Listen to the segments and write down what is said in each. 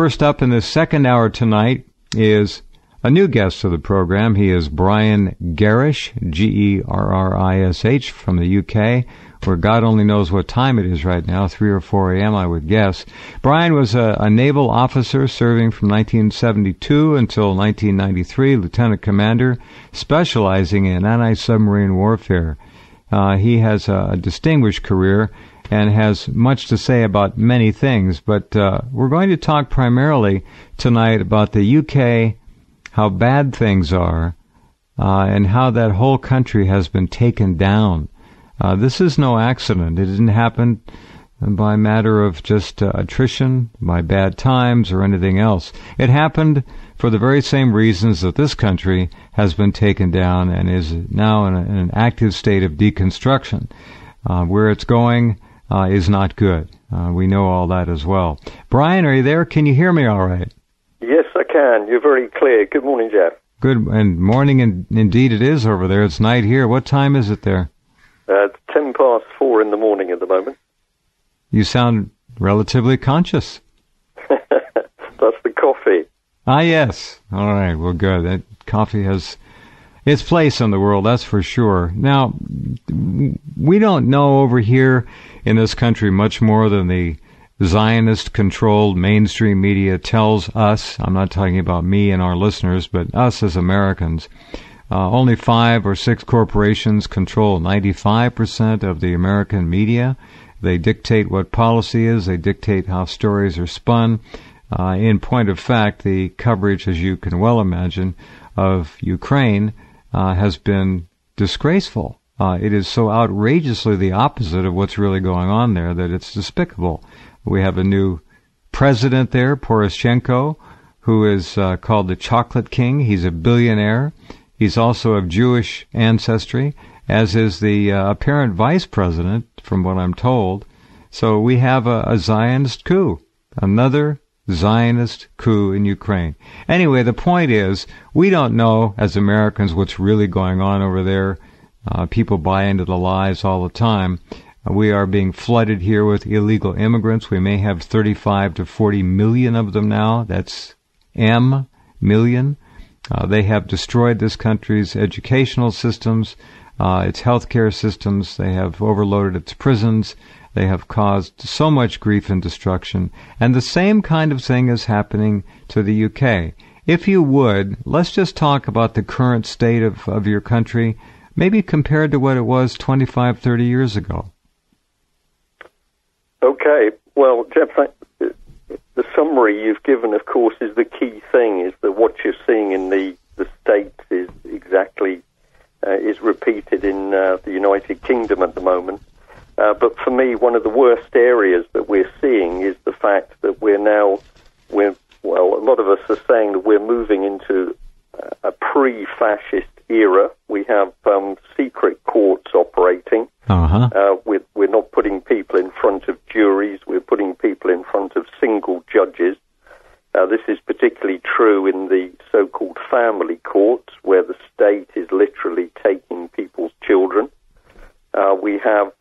first up in the second hour tonight is a new guest to the program. He is Brian Gerrish, Gerrish, from the UK, where God only knows what time it is right now, 3 or 4 a.m., I would guess. Brian was a naval officer serving from 1972 until 1993, lieutenant commander, specializing in anti-submarine warfare. He has a distinguished career and has much to say about many things, but we're going to talk primarily tonight about the UK, how bad things are, and how that whole country has been taken down. This is no accident. It didn't happen by matter of just attrition, by bad times, or anything else. It happened for the very same reasons that this country has been taken down and is now in an active state of deconstruction. Where it's going is not good. We know all that as well. Brian, are you there? Can you hear me all right? Yes, I can. You're very clear. Good morning, Jeff. Good, and morning indeed it is over there. It's night here. What time is it there? It's 4:10 in the morning at the moment. You sound relatively conscious. That's the coffee. Ah, yes. All right, well, good. That coffee has its place in the world, that's for sure. Now, we don't know over here in this country much more than the Zionist-controlled mainstream media tells us. I'm not talking about me and our listeners, but us as Americans. Only 5 or 6 corporations control 95% of the American media. They dictate what policy is. They dictate how stories are spun. In point of fact, the coverage, as you can well imagine, of Ukraine has been disgraceful. It is so outrageously the opposite of what's really going on there that it's despicable. We have a new president there, Poroshenko, who is called the Chocolate King. He's a billionaire. He's also of Jewish ancestry, as is the apparent vice president, from what I'm told. So we have a Zionist coup, another Zionist coup in Ukraine. Anyway, the point is, we don't know, as Americans, what's really going on over there. People buy into the lies all the time. We are being flooded here with illegal immigrants. We may have 35 to 40 million of them now. That's million. They have destroyed this country's educational systems, its healthcare systems. They have overloaded its prisons. They have caused so much grief and destruction. And the same kind of thing is happening to the UK. If you would, let's just talk about the current state of your country, maybe compared to what it was 25, 30 years ago. Okay. Well, Jeff, the summary you've given, of course, is the key thing, is that what you're seeing in the States is exactly is repeated in the United Kingdom at the moment. But for me, one of the worst areas that we're seeing is the fact that a lot of us are saying that we're moving into a pre-fascist era. We have secret courts operating. We're not putting people in front of juries. We're putting people in front of single judges. This is particularly true in the so-called family courts, where the state is literally taking people's children. We have...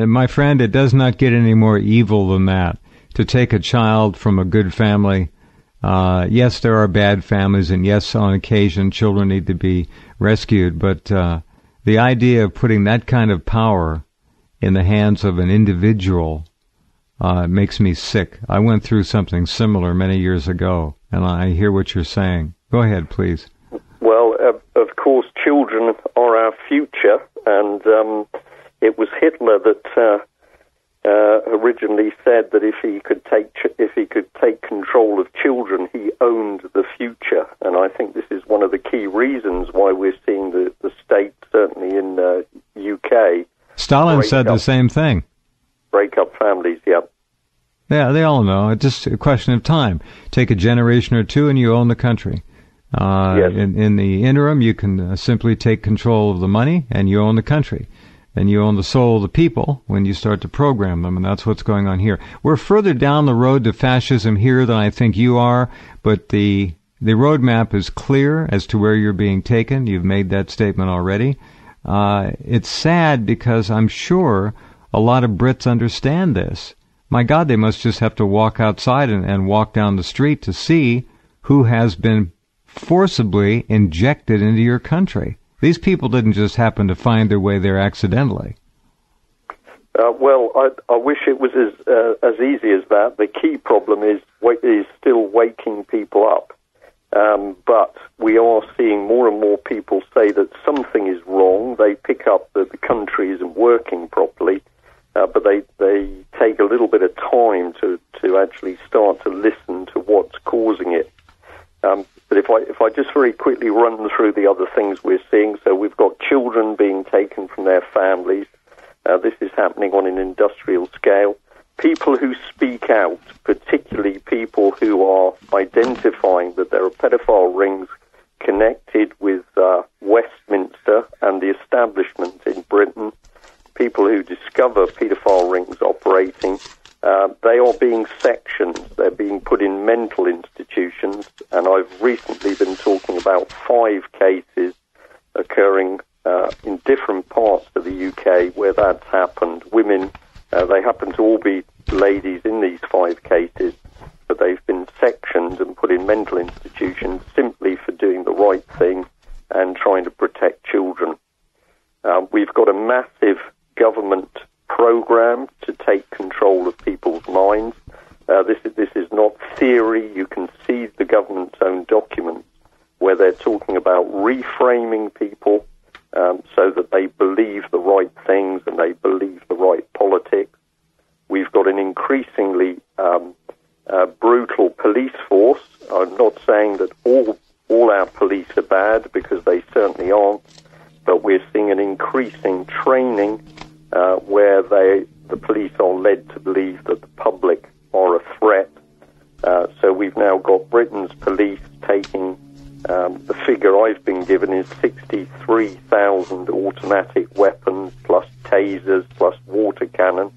my friend, it does not get any more evil than that. To take a child from a good family, yes, there are bad families, and yes, on occasion, children need to be rescued, but the idea of putting that kind of power in the hands of an individual makes me sick. I went through something similar many years ago, and I hear what you're saying. Go ahead, please. Well, of course, children are our future, and it was Hitler that originally said that if he could take control of children, he owned the future. And I think this is one of the key reasons why we're seeing the state, certainly in the UK. Stalin said the same thing. Break up families, yeah. Yeah, they all know. It's just a question of time. Take a generation or two and you own the country. Yes. In the interim, you can simply take control of the money and you own the country. And you own the soul of the people when you start to program them, and that's what's going on here. We're further down the road to fascism here than I think you are, but the roadmap is clear as to where you're being taken. You've made that statement already. It's sad because I'm sure a lot of Brits understand this. my God, they must just have to walk outside and walk down the street to see who has been forcibly injected into your country. These people didn't just happen to find their way there accidentally. Well, I wish it was as easy as that. The key problem is still waking people up. But we are seeing more and more people say that something is wrong. They pick up that the country isn't working properly, but they take a little bit of time to actually start to listen to what's causing it. But if I just very quickly run through the other things we're seeing, so we've got children being taken from their families. This is happening on an industrial scale. People who speak out, particularly people who are identifying that there are pedophile rings connected with Westminster and the establishment in Britain, people who discover pedophile rings operating, they are being sectioned. They're being put in mental institutions, and I've recently been talking about 5 cases occurring in different parts of the UK where that's happened. Women, they happen to all be ladies in these 5 cases, but they've been sectioned and put in mental institutions simply for doing the right thing and trying to protect children. We've got a massive government program to take control of people's minds. This is not theory. You can see the government's own documents where they're talking about reframing people so that they believe the right things and they believe the right politics. We've got an increasingly brutal police force. I'm not saying that all our police are bad, because they certainly aren't, but we're seeing an increasing training where the police are led to believe that the public are a threat. So we've now got Britain's police taking, the figure I've been given is 63,000 automatic weapons, plus tasers, plus water cannon.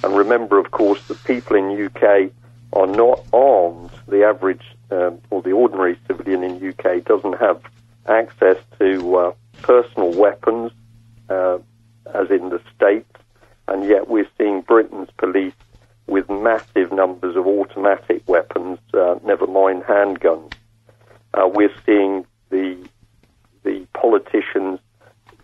And remember, of course, that people in UK are not armed. The average or the ordinary civilian in UK doesn't have access to personal weapons, as in the States, and yet we're seeing Britain's police with massive numbers of automatic weapons, never mind handguns. We're seeing the politicians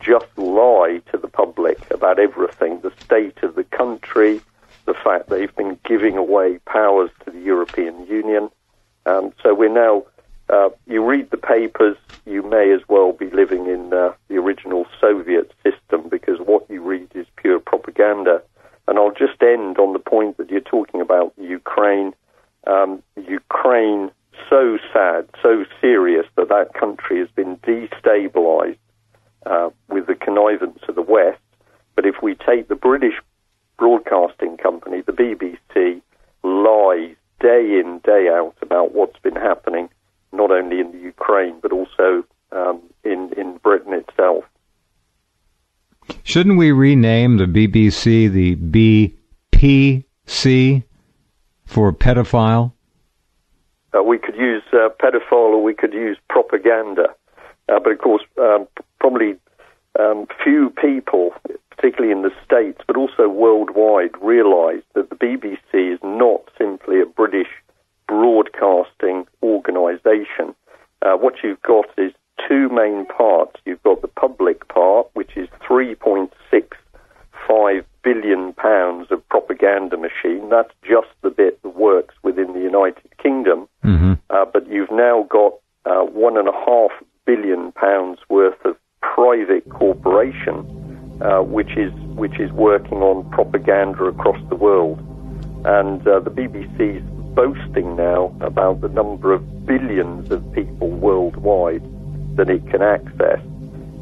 just lie to the public about everything, the state of the country, the fact they've been giving away powers to the European Union. So we're now, you read the papers, you may as well be living in the original Soviet system, because what you read is pure propaganda. And I'll just end on the point that you're talking about Ukraine. Ukraine, so sad, so serious that country has been destabilized with the connivance of the West. But if we take the British broadcasting company, the BBC, lies day in, day out about what's been happening, not only in the Ukraine, but also in Britain itself. Shouldn't we rename the BBC the BPC for pedophile? We could use pedophile, or we could use propaganda. But of course, probably few people, particularly in the States, but also worldwide, realise that the BBC is not simply a British broadcasting organisation. What you've got is 2 main parts. You've got the public part, which is £3.65 billion of propaganda machine. That's just the bit that works within the United Kingdom. Mm-hmm. But you've now got £1.5 billion worth of private corporation, which is working on propaganda across the world. And the BBC's boasting now about the number of billions of people worldwide that it can access.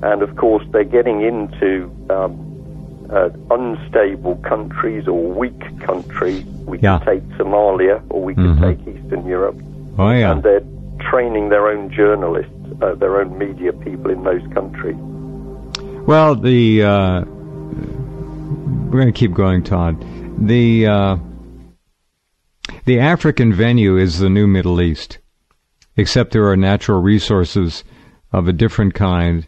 And of course, they're getting into unstable countries or weak countries. We can take Somalia, or we can take Eastern Europe. Oh, yeah. And they're training their own journalists, their own media people in those countries. Well, we're going to keep going, Todd. The African venue is the new Middle East, except there are natural resources of a different kind.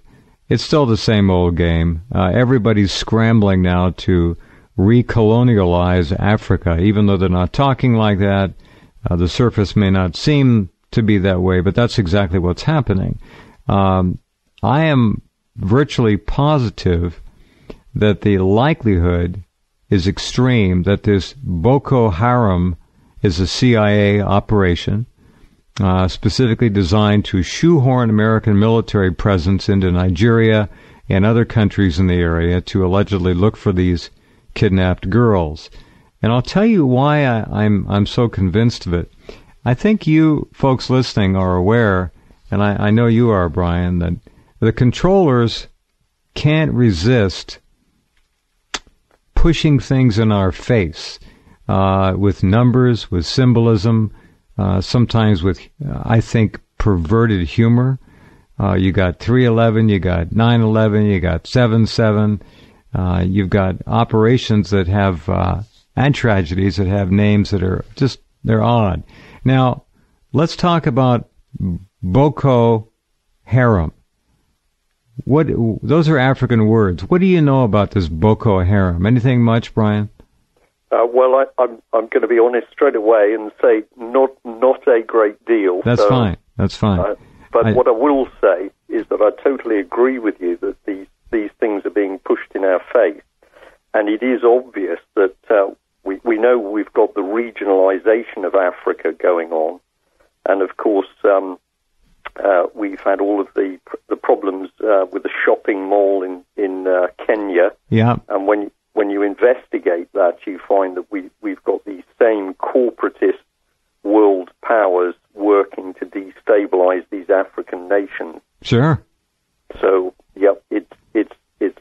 It's still the same old game. Everybody's scrambling now to recolonialize Africa, even though they're not talking like that. The surface may not seem to be that way, but that's exactly what's happening. I am virtually positive that the likelihood is extreme that this Boko Haram is a CIA operation specifically designed to shoehorn American military presence into Nigeria and other countries in the area to allegedly look for these kidnapped girls. And I'll tell you why I'm so convinced of it. I think you folks listening are aware, and I know you are, Brian, that the controllers can't resist pushing things in our face with numbers, with symbolism, sometimes with, I think, perverted humor. You got 3/11, you got 9/11, you got 7/7. You've got operations that have, and tragedies that have names that are just, they're odd. Now, let's talk about Boko Haram. Those are African words. What do you know about this Boko Haram? Anything much, Brian? Well, I'm going to be honest straight away and say not a great deal. That's fine. That's fine. But what I will say is that I totally agree with you that these things are being pushed in our face, and it is obvious that we know we've got the regionalization of Africa going on, and of course we've had all of the problems with the shopping mall in Kenya. Yeah. And when you investigate that, you find that we've got these same corporatist world powers working to destabilize these African nations. Sure. So, yep, it's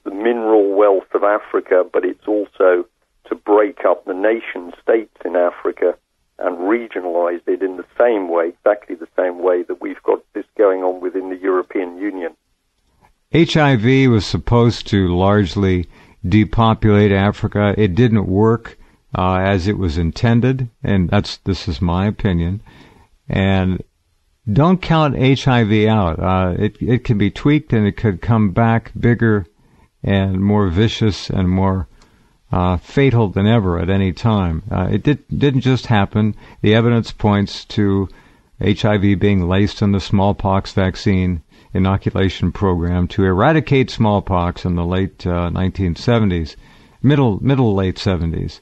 the mineral wealth of Africa, but it's also to break up the nation states in Africa and regionalize it in the same way, exactly the same way that we've got this going on within the European Union. HIV was supposed to largely depopulate Africa. It didn't work as it was intended, and this is my opinion. And don't count HIV out. It can be tweaked, and it could come back bigger and more vicious and more fatal than ever at any time. It didn't just happen. The evidence points to HIV being laced in the smallpox vaccine inoculation program to eradicate smallpox in the late 1970s, middle late 70s.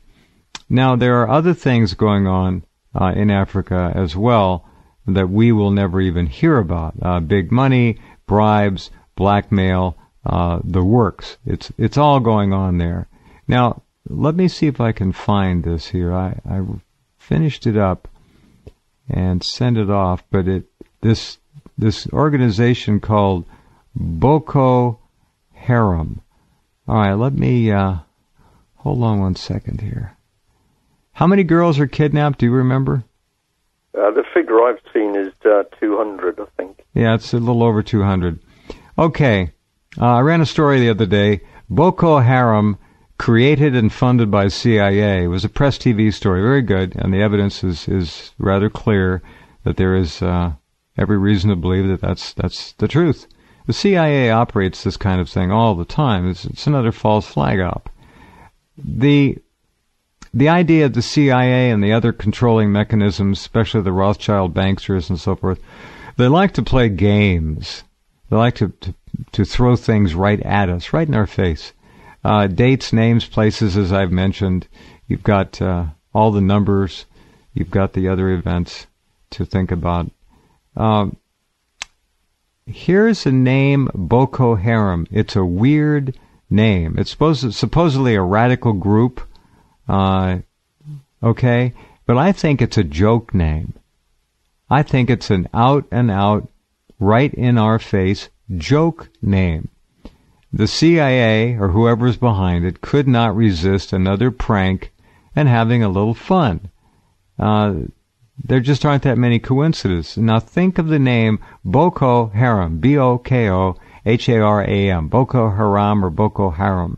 Now, there are other things going on in Africa as well that we will never even hear about. Big money, bribes, blackmail, the works. It's all going on there. Now, let me see if I can find this here. I finished it up and sent it off, but this organization called Boko Haram. All right, let me hold on one second here. How many girls are kidnapped? Do you remember? The figure I've seen is 200, I think. Yeah, it's a little over 200. Okay, I ran a story the other day. Boko Haram, created and funded by CIA. It was a press TV story, very good, and the evidence is rather clear that there is every reason to believe that that's the truth. The CIA operates this kind of thing all the time. It's another false flag op. The idea of the CIA and the other controlling mechanisms, especially the Rothschild banksters and so forth, they like to play games. They like to throw things right at us, right in our face. Dates, names, places, as I've mentioned. You've got all the numbers. You've got the other events to think about. Here's a name, Boko Haram. It's a weird name. It's supposedly a radical group, okay? But I think it's a joke name. I think it's an out-and-out, right-in-our-face joke name. The CIA, or whoever's behind it, could not resist another prank and having a little fun. There just aren't that many coincidences. Now think of the name Boko Haram, B-O-K-O-H-A-R-A-M, Boko Haram or Boko Haram.